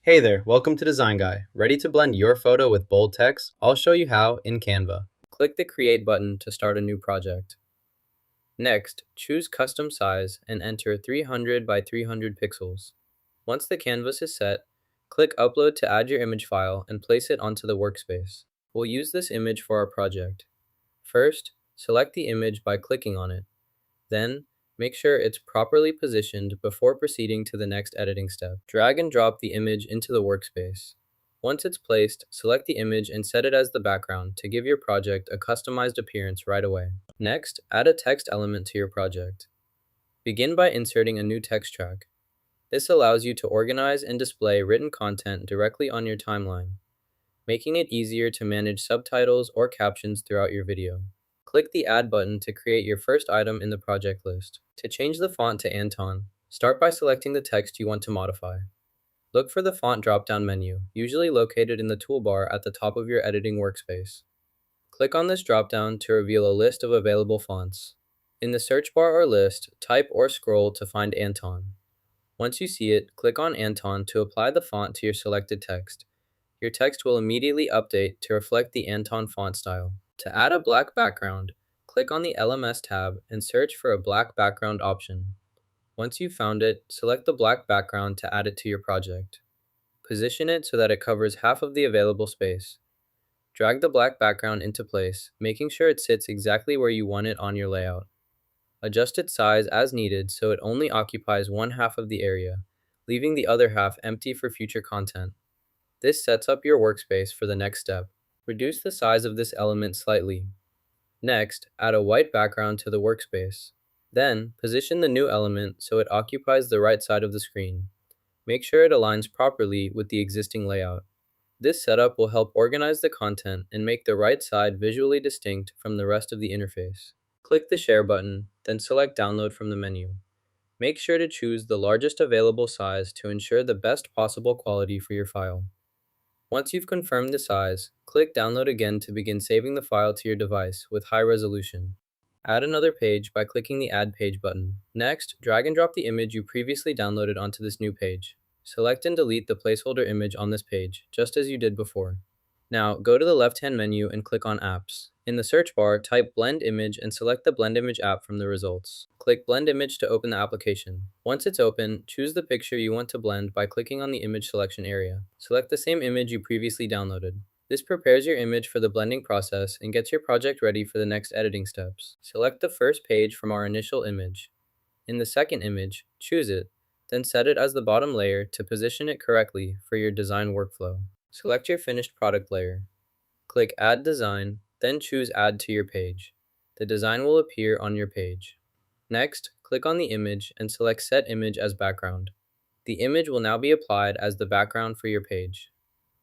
Hey there, welcome to Design Guy. Ready to blend your photo with bold text? I'll show you how in Canva. Click the Create button to start a new project. Next, choose Custom Size and enter 300 by 300 pixels. Once the canvas is set, click Upload to add your image file and place it onto the workspace. We'll use this image for our project. First, select the image by clicking on it. Then, make sure it's properly positioned before proceeding to the next editing step. Drag and drop the image into the workspace. Once it's placed, select the image and set it as the background to give your project a customized appearance right away. Next, add a text element to your project. Begin by inserting a new text track. This allows you to organize and display written content directly on your timeline, making it easier to manage subtitles or captions throughout your video. Click the Add button to create your first item in the project list. To change the font to Anton, start by selecting the text you want to modify. Look for the font drop-down menu, usually located in the toolbar at the top of your editing workspace. Click on this drop-down to reveal a list of available fonts. In the search bar or list, type or scroll to find Anton. Once you see it, click on Anton to apply the font to your selected text. Your text will immediately update to reflect the Anton font style. To add a black background, click on the LMS tab and search for a black background option. Once you've found it, select the black background to add it to your project. Position it so that it covers half of the available space. Drag the black background into place, making sure it sits exactly where you want it on your layout. Adjust its size as needed so it only occupies one half of the area, leaving the other half empty for future content. This sets up your workspace for the next step. Reduce the size of this element slightly. Next, add a white background to the workspace. Then, position the new element so it occupies the right side of the screen. Make sure it aligns properly with the existing layout. This setup will help organize the content and make the right side visually distinct from the rest of the interface. Click the Share button, then select Download from the menu. Make sure to choose the largest available size to ensure the best possible quality for your file. Once you've confirmed the size, click Download again to begin saving the file to your device with high resolution. Add another page by clicking the Add Page button. Next, drag and drop the image you previously downloaded onto this new page. Select and delete the placeholder image on this page, just as you did before. Now, go to the left-hand menu and click on Apps. In the search bar, type Blend Image and select the Blend Image app from the results. Click Blend Image to open the application. Once it's open, choose the picture you want to blend by clicking on the image selection area. Select the same image you previously downloaded. This prepares your image for the blending process and gets your project ready for the next editing steps. Select the first page from our initial image. In the second image, choose it, then set it as the bottom layer to position it correctly for your design workflow. Select your finished product layer. Click Add Design, then choose Add to your page. The design will appear on your page. Next, click on the image and select Set Image as Background. The image will now be applied as the background for your page.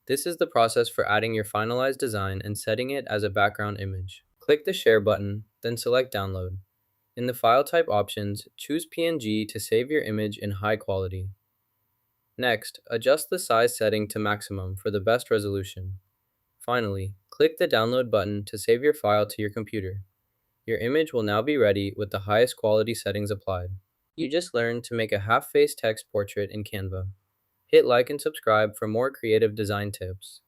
This is the process for adding your finalized design and setting it as a background image. Click the Share button, then select Download. In the File Type options, choose PNG to save your image in high quality. Next, adjust the size setting to maximum for the best resolution. Finally, click the Download button to save your file to your computer. Your image will now be ready with the highest quality settings applied. You just learned to make a half-face text portrait in Canva. Hit like and subscribe for more creative design tips.